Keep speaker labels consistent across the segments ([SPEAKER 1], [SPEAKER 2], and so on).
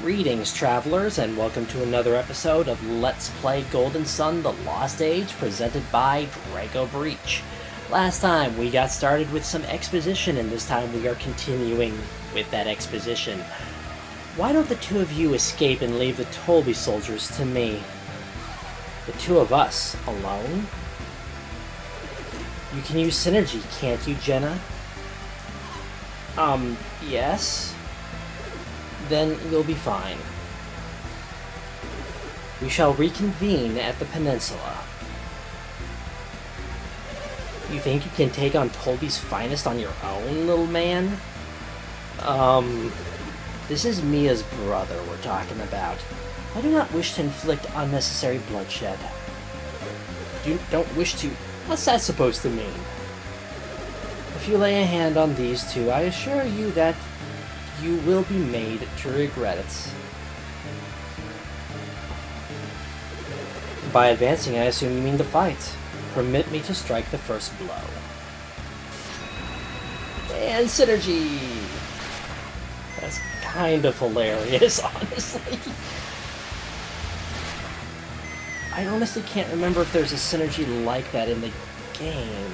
[SPEAKER 1] Greetings, travelers, and welcome to another episode of Let's Play Golden Sun: The Lost Age, presented by Draco Breach. Last time, we got started with some exposition, and this time we are continuing with that exposition. Why don't the two of you escape and leave the Tolby soldiers to me? The two of us, alone? You can use synergy, can't you, Jenna? Yes? Then you'll be fine. We shall reconvene at the peninsula. You think you can take on Tolby's finest on your own, little man? This is Mia's brother we're talking about. I do not wish to inflict unnecessary bloodshed. You don't wish to? What's that supposed to mean? If you lay a hand on these two, I assure you that you will be made to regret it. By advancing, I assume you mean to fight. Permit me to strike the first blow. And synergy! That's kind of hilarious, honestly. I honestly can't remember if there's a synergy like that in the game.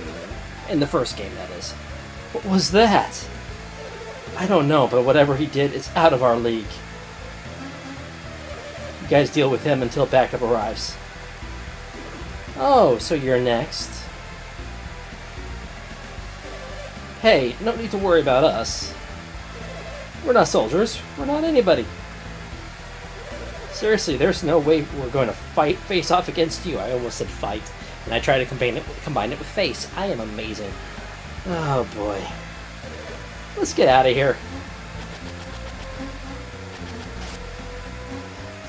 [SPEAKER 1] In the first game, that is. What was that? I don't know, but whatever he did, it's out of our league. You guys deal with him until backup arrives. Oh, so you're next. Hey, no need to worry about us. We're not soldiers. We're not anybody. Seriously, there's no way we're going to face off against you. I almost said fight, and I try to combine it with face. I am amazing. Oh boy. Let's get out of here.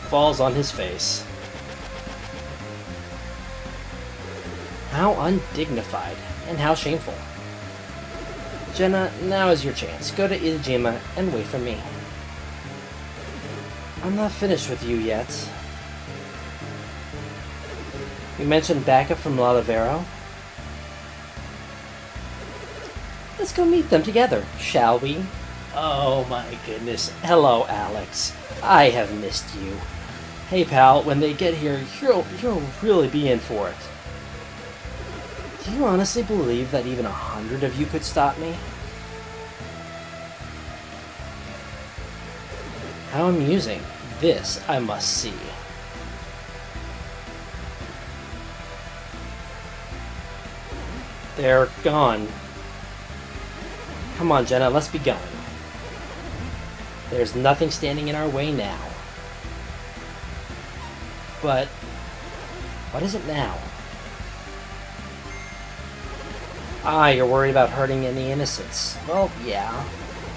[SPEAKER 1] Falls on his face. How undignified, and how shameful. Jenna, now is your chance. Go to Iijima and wait for me. I'm not finished with you yet. You mentioned backup from Lalavero? Let's go meet them together, shall we? Oh my goodness. Hello, Alex. I have missed you. Hey, pal, when they get here, you'll really be in for it. Do you honestly believe that even 100 of you could stop me? How amusing. This I must see. They're gone. Come on, Jenna, let's be going. There's nothing standing in our way now. But what is it now? Ah, you're worried about hurting any innocents. Well, yeah.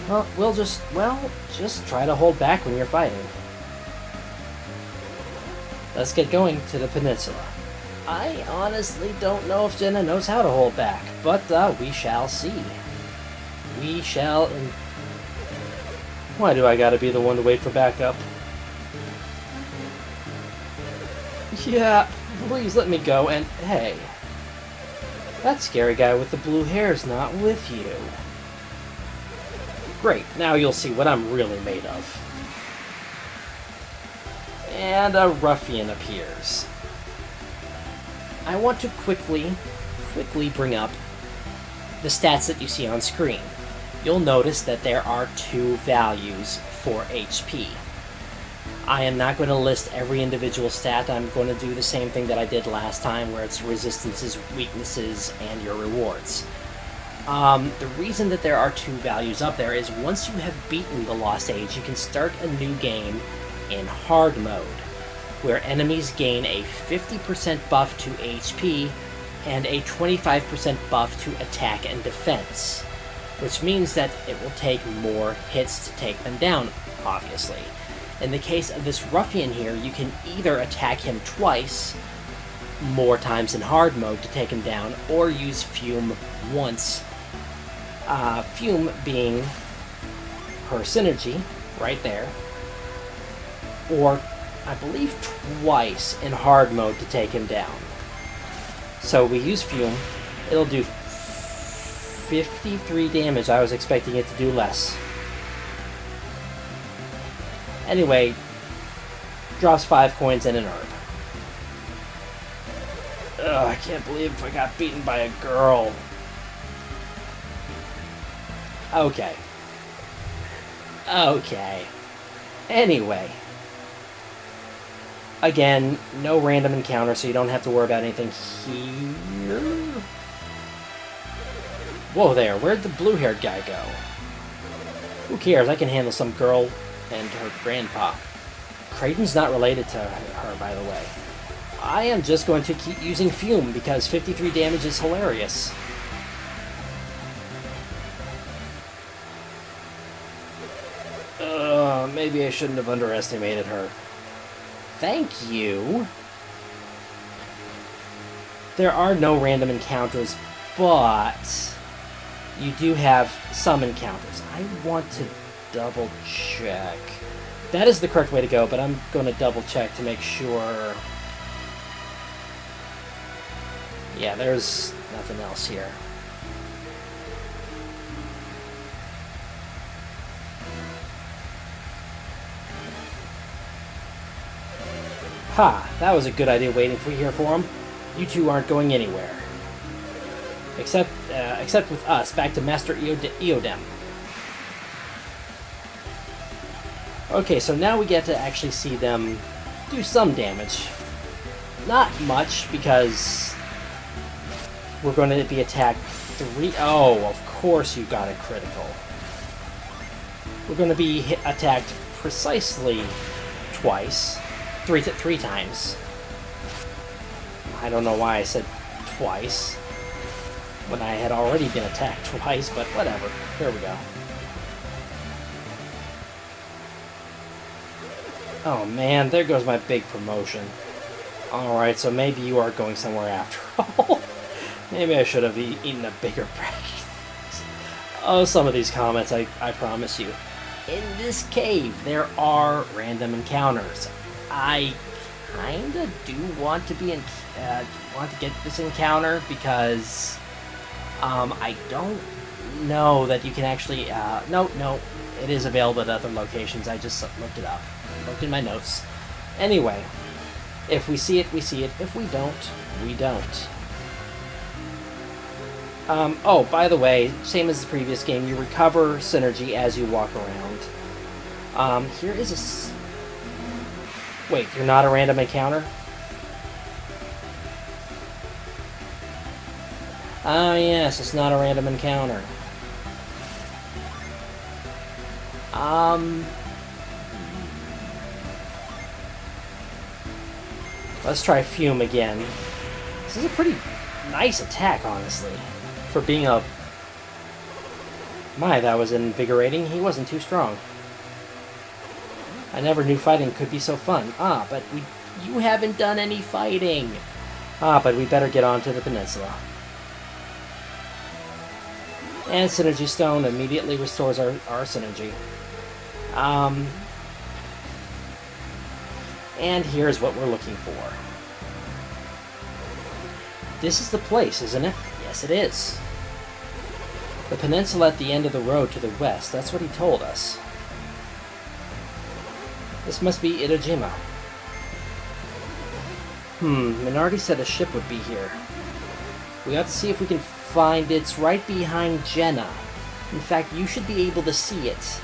[SPEAKER 1] Well, just try to hold back when you're fighting. Let's get going to the peninsula. I honestly don't know if Jenna knows how to hold back, but we shall see. We shall. Why do I gotta be the one to wait for backup? Yeah, please let me go. And hey, that scary guy with the blue hair's not with you. Great, now you'll see what I'm really made of. And a ruffian appears. I want to quickly bring up the stats that you see on screen. You'll notice that there are two values for HP. I am not going to list every individual stat. I'm going to do the same thing that I did last time, where it's resistances, weaknesses, and your rewards. The reason that there are two values up there is once you have beaten the Lost Age, you can start a new game in hard mode, where enemies gain a 50% buff to HP and a 25% buff to attack and defense, which means that it will take more hits to take them down, obviously. In the case of this ruffian here, you can either attack him twice, more times in hard mode to take him down, or use Fume once. Fume being her synergy, right there, or I believe twice in hard mode to take him down. So we use Fume. It'll do 53 damage. I was expecting it to do less. Anyway, drops 5 coins and an herb. Ugh, I can't believe I got beaten by a girl. Okay. Okay. Anyway. Again, no random encounter, so you don't have to worry about anything here. Whoa there, where'd the blue-haired guy go? Who cares? I can handle some girl and her grandpa. Creighton's not related to her, by the way. I am just going to keep using Fume, because 53 damage is hilarious. Maybe I shouldn't have underestimated her. Thank you. There are no random encounters, but you do have some encounters. I want to double check. That is the correct way to go, but I'm going to double check to make sure. Yeah, there's nothing else here. Ha! That was a good idea waiting here for him. You two aren't going anywhere. Except with us, back to Master Eodem. Okay, so now we get to actually see them do some damage. Not much, because we're going to be attacked 3... Oh, of course you got a critical. We're going to be attacked precisely twice. Three times. I don't know why I said twice when I had already been attacked twice, but whatever. Here we go. Oh man, there goes my big promotion. Alright, so maybe you are going somewhere after all. Maybe I should have eaten a bigger breakfast. Oh, some of these comments, I promise you. In this cave, there are random encounters. I kinda do want to be want to get this encounter because I don't know that you can actually no, it is available at other locations. I just looked it up. Looked in my notes. Anyway, if we see it, we see it. If we don't, we don't. Oh, by the way, same as the previous game, you recover synergy as you walk around. Here is a... Wait, you're not a random encounter? Ah, yes, it's not a random encounter. Let's try Fume again. This is a pretty nice attack, honestly. For being a... My, that was invigorating. He wasn't too strong. I never knew fighting could be so fun. Ah, but you haven't done any fighting. Ah, but we better get on to the peninsula. And Synergy Stone immediately restores our synergy. And here's what we're looking for. This is the place, isn't it? Yes, it is. The peninsula at the end of the road to the west. That's what he told us. This must be Itojima. Minardi said a ship would be here. We ought to see if we can find it. It's right behind Jenna. In fact, you should be able to see it.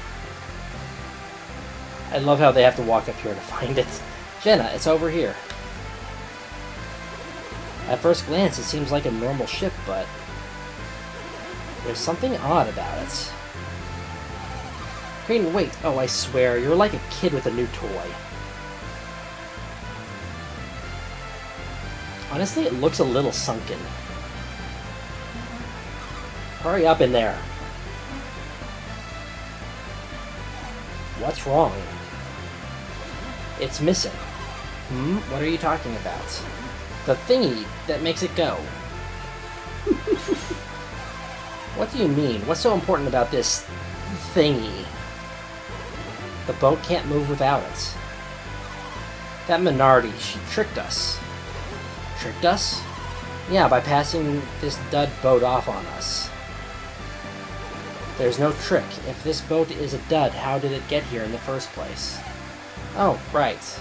[SPEAKER 1] I love how they have to walk up here to find it. Jenna, it's over here. At first glance, it seems like a normal ship, but there's something odd about it. Crane, wait. Oh, I swear, you're like a kid with a new toy. Honestly, it looks a little sunken. Hurry up in there. What's wrong? It's missing. What are you talking about? The thingy that makes it go. What do you mean? What's so important about this thingy? The boat can't move without it. That Minardi, she tricked us. Tricked us? Yeah, by passing this dud boat off on us. There's no trick. If this boat is a dud, how did it get here in the first place? Oh, right.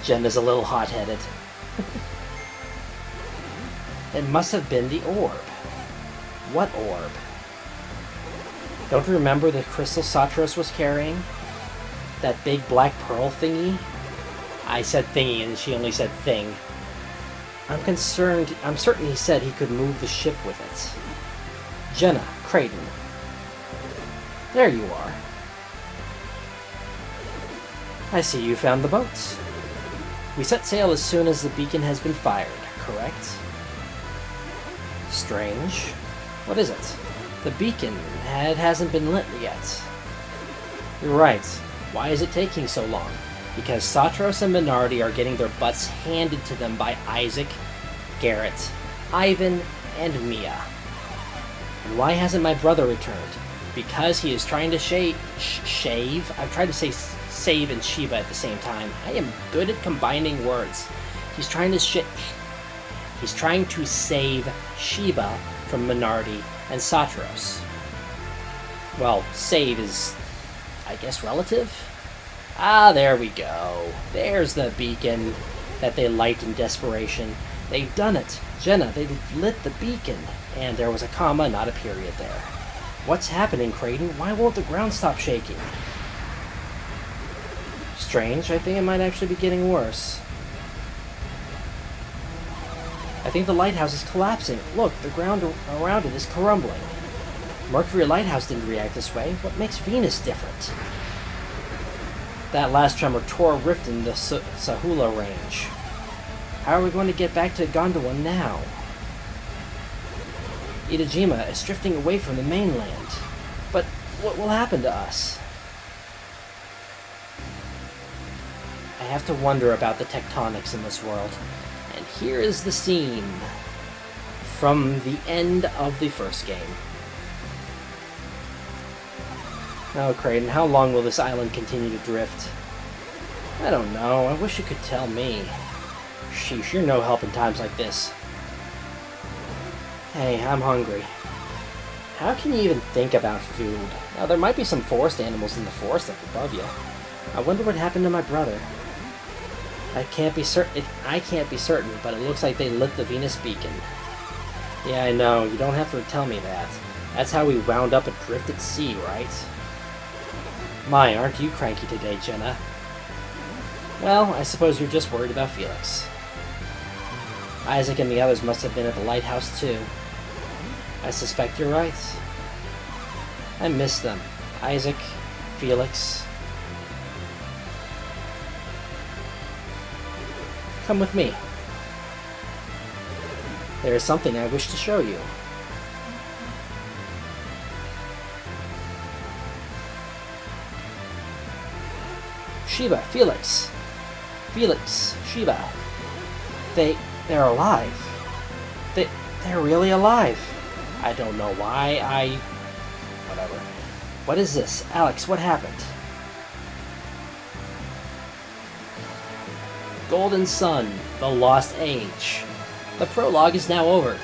[SPEAKER 1] Jenna's a little hot-headed. It must have been the orb. What orb? Don't you remember the crystal Satros was carrying? That big black pearl thingy? I said thingy and she only said thing. I'm certain he said he could move the ship with it. Jenna, Creighton. There you are. I see you found the boats. We set sail as soon as the beacon has been fired, correct? Strange. What is it? The beacon, it hasn't been lit yet. You're right. Why is it taking so long? Because Satros and Minardi are getting their butts handed to them by Isaac, Garrett, Ivan, and Mia. And why hasn't my brother returned? Because he is trying to shave? I've tried to say save and Sheba at the same time. I am good at combining words. He's trying to save Sheba from Minardi and Satros. Well, save is, I guess, relative? Ah, there we go. There's the beacon that they light in desperation. They've done it. Jenna, they've lit the beacon. And there was a comma, not a period there. What's happening, Creighton? Why won't the ground stop shaking? Strange. I think it might actually be getting worse. I think the lighthouse is collapsing. Look, the ground around it is crumbling. Mercury Lighthouse didn't react this way. What makes Venus different? That last tremor tore a rift in the Sahula range. How are we going to get back to Gondwana now? Itajima is drifting away from the mainland. But what will happen to us? I have to wonder about the tectonics in this world. And here is the scene from the end of the first game. Oh, Creighton, how long will this island continue to drift? I don't know. I wish you could tell me. Sheesh, you're no help in times like this. Hey, I'm hungry. How can you even think about food? Now, there might be some forest animals in the forest up above you. I wonder what happened to my brother. I can't be certain, but it looks like they lit the Venus beacon. Yeah, I know. You don't have to tell me that. That's how we wound up adrift at sea, right? My, aren't you cranky today, Jenna? Well, I suppose you're just worried about Felix. Isaac and the others must have been at the lighthouse, too. I suspect you're right. I miss them. Isaac, Felix. Come with me. There is something I wish to show you. Sheba, Felix. Felix, Sheba. They're alive. They're really alive. I don't know why whatever. What is this? Alex, what happened? Golden Sun, The Lost Age. The prologue is now over.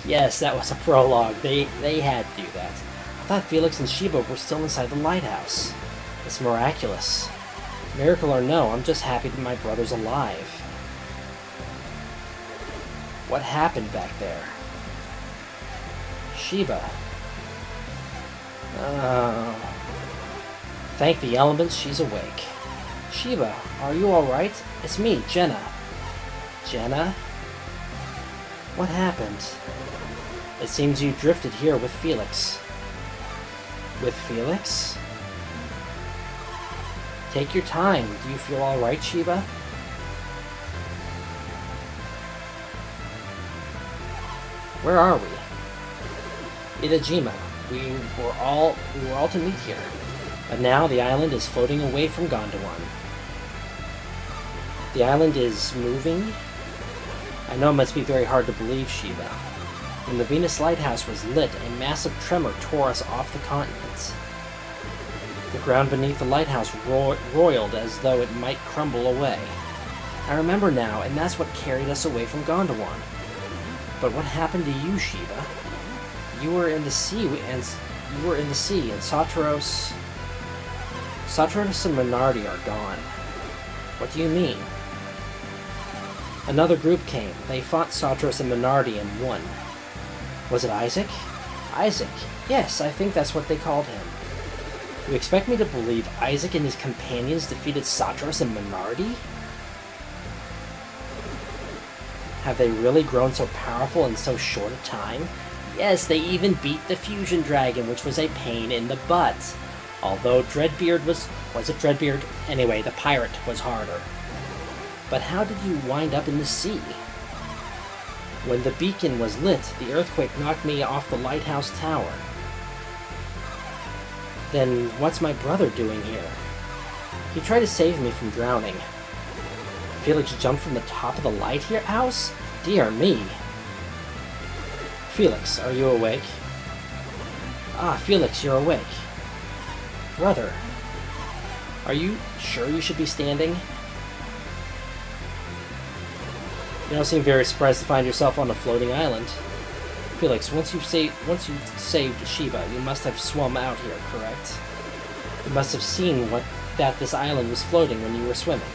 [SPEAKER 1] Yes, that was a prologue. They had to do that. I thought Felix and Sheba were still inside the lighthouse. It's miraculous. Miracle or no, I'm just happy that my brother's alive. What happened back there? Sheba. Oh. Thank the elements, she's awake. Sheba, are you alright? It's me, Jenna. Jenna? What happened? It seems you drifted here with Felix. With Felix? Take your time. Do you feel alright, Sheba? Where are we? Itajima. We were all to meet here. But now the island is floating away from Gondwana. The island is moving? I know it must be very hard to believe, Sheba. When the Venus Lighthouse was lit, a massive tremor tore us off the continent. The ground beneath the lighthouse roiled as though it might crumble away. I remember now, and that's what carried us away from Gondwana. But what happened to you, Sheba? You were in the sea, and Satros... Satras and Minardi are gone. What do you mean? Another group came. They fought Satras and Minardi and won. Was it Isaac? Isaac. Yes, I think that's what they called him. You expect me to believe Isaac and his companions defeated Satras and Minardi? Have they really grown so powerful in so short a time? Yes, they even beat the fusion dragon, which was a pain in the butt. Although Dreadbeard was it Dreadbeard? Anyway, the pirate was harder. But how did you wind up in the sea? When the beacon was lit, the earthquake knocked me off the lighthouse tower. Then what's my brother doing here? He tried to save me from drowning. Felix jumped from the top of the lighthouse? Dear me. Felix, are you awake? Ah, Felix, you're awake. Brother, are you sure you should be standing? You don't seem very surprised to find yourself on a floating island. Felix, once you saved Sheba, you must have swum out here, correct? You must have seen that this island was floating when you were swimming.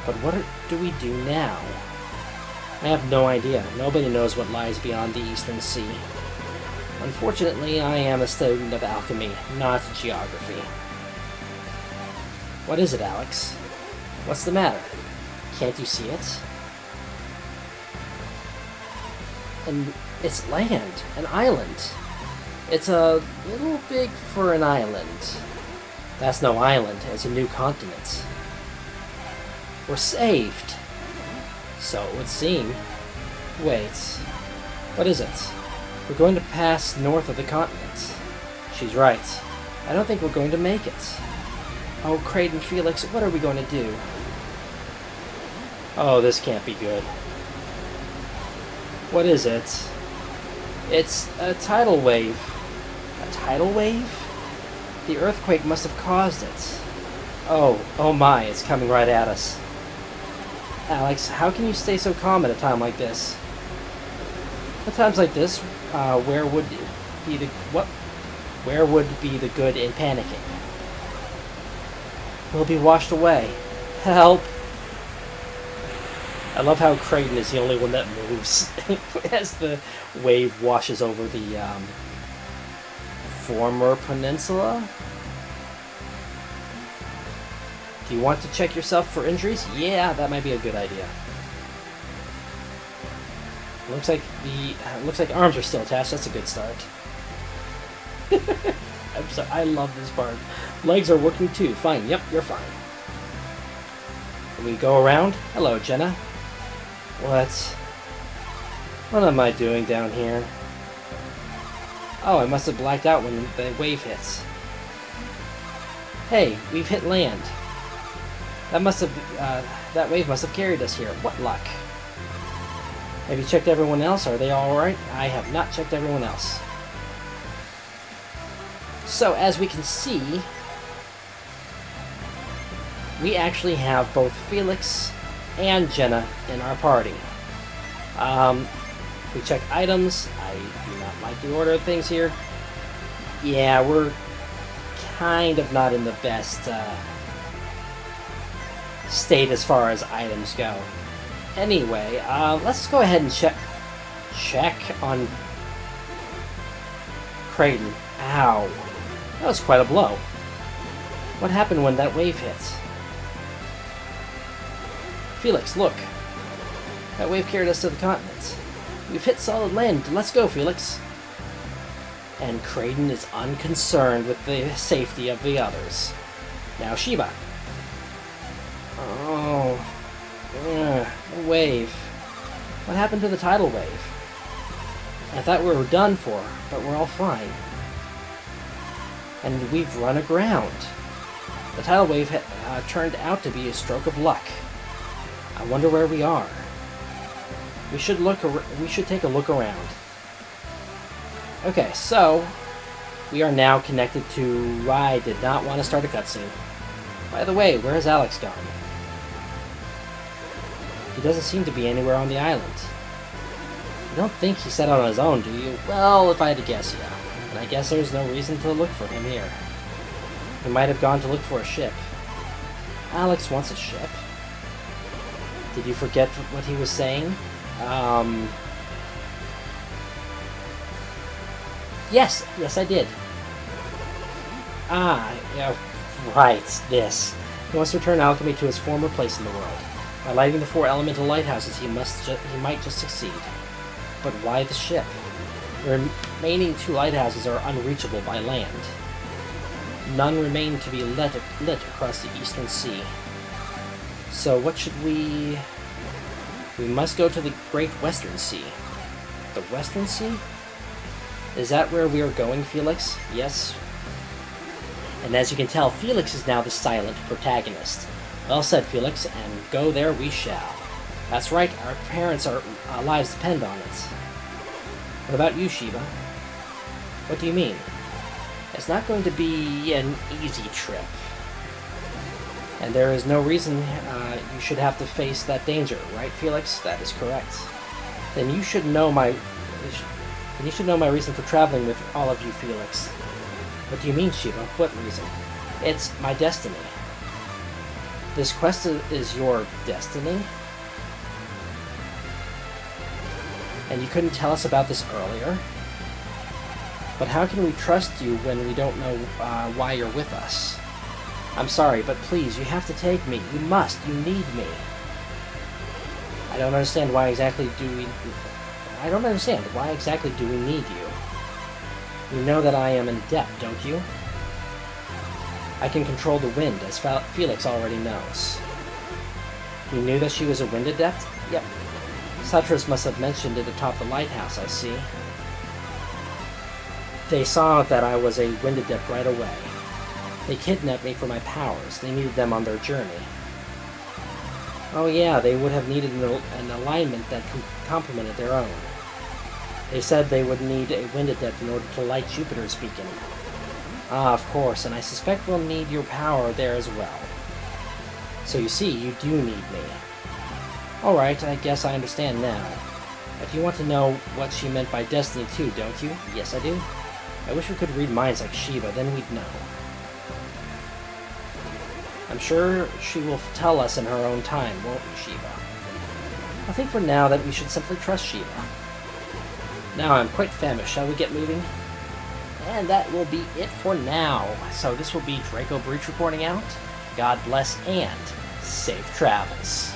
[SPEAKER 1] But what do we do now? I have no idea. Nobody knows what lies beyond the Eastern Sea. Unfortunately, I am a student of alchemy, not geography. What is it, Alex? What's the matter? Can't you see it? And it's land, an island. It's a little big for an island. That's no island, it's a new continent. We're saved. So it would seem. Wait, what is it? We're going to pass north of the continent. She's right. I don't think we're going to make it. Oh, Kraid and Felix, what are we going to do? Oh, this can't be good. What is it? It's a tidal wave. A tidal wave? The earthquake must have caused it. Oh my, it's coming right at us. Alex, how can you stay so calm at a time like this? At times like this, where would be the good in panicking? We'll be washed away. Help! I love how Creighton is the only one that moves as the wave washes over the former peninsula. Do you want to check yourself for injuries? Yeah, that might be a good idea. Looks like arms are still attached. That's a good start. I'm sorry. I love this part. Legs are working too. Fine. Yep, you're fine. We go around. Hello, Jenna. What am I doing down here? Oh, I must have blacked out when the wave hits. Hey, we've hit land. That wave must have carried us here. What luck. Have you checked everyone else? Are they all right? I have not checked everyone else. So, as we can see, we actually have both Felix and Jenna in our party. If we check items, I do not like the order of things here. Yeah, we're kind of not in the best state as far as items go. Anyway, let's go ahead and check on Creighton. Ow. That was quite a blow. What happened when that wave hit? Felix, look. That wave carried us to the continent. We've hit solid land. Let's go, Felix. And Creighton is unconcerned with the safety of the others. Now Sheba. Oh. The wave. What happened to the tidal wave? I thought we were done for, but we're all fine. And we've run aground. The tidal wave turned out to be a stroke of luck. I wonder where we are. We should take a look around. Okay, so we are now connected to. I did not want to start a cutscene. By the way, where has Alex gone? He doesn't seem to be anywhere on the island. You don't think he set out on his own, do you? Well, if I had to guess, yeah. And I guess there's no reason to look for him here. He might have gone to look for a ship. Alex wants a ship. Did you forget what he was saying? Yes, I did. Yeah, right, this. He wants to return alchemy to its former place in the world. By lighting the 4 elemental lighthouses, he might just succeed. But why the ship? The remaining 2 lighthouses are unreachable by land. None remain to be lit across the eastern sea. So what should we... We must go to the Great Western Sea. The Western Sea? Is that where we are going, Felix? Yes. And as you can tell, Felix is now the silent protagonist. Well said, Felix, and go there we shall. That's right, our parents' lives depend on it. What about you, Sheba? What do you mean? It's not going to be an easy trip. And there is no reason you should have to face that danger, right, Felix? That is correct. Then you should know my reason for traveling with all of you, Felix. What do you mean, Sheba? What reason? It's my destiny. This quest is your destiny? And you couldn't tell us about this earlier? But how can we trust you when we don't know why you're with us? I'm sorry, but please, you have to take me. You must. You need me. I don't understand why exactly do we need you? You know that I am in debt, don't you? I can control the wind, as Felix already knows. You knew that she was a wind adept? Yep. Sutras must have mentioned it atop the lighthouse, I see. They saw that I was a wind adept right away. They kidnapped me for my powers. They needed them on their journey. Oh yeah, they would have needed an alignment that complemented their own. They said they would need a wind adept in order to light Jupiter's beacon. Ah, of course, and I suspect we'll need your power there as well. So you see, you do need me. Alright, I guess I understand now. But you want to know what she meant by destiny too, don't you? Yes, I do. I wish we could read minds like Sheba, then we'd know. I'm sure she will tell us in her own time, won't we, Sheba? I think for now that we should simply trust Sheba. Now I'm quite famished. Shall we get moving? And that will be it for now. So this will be Draco Breach reporting out. God bless and safe travels.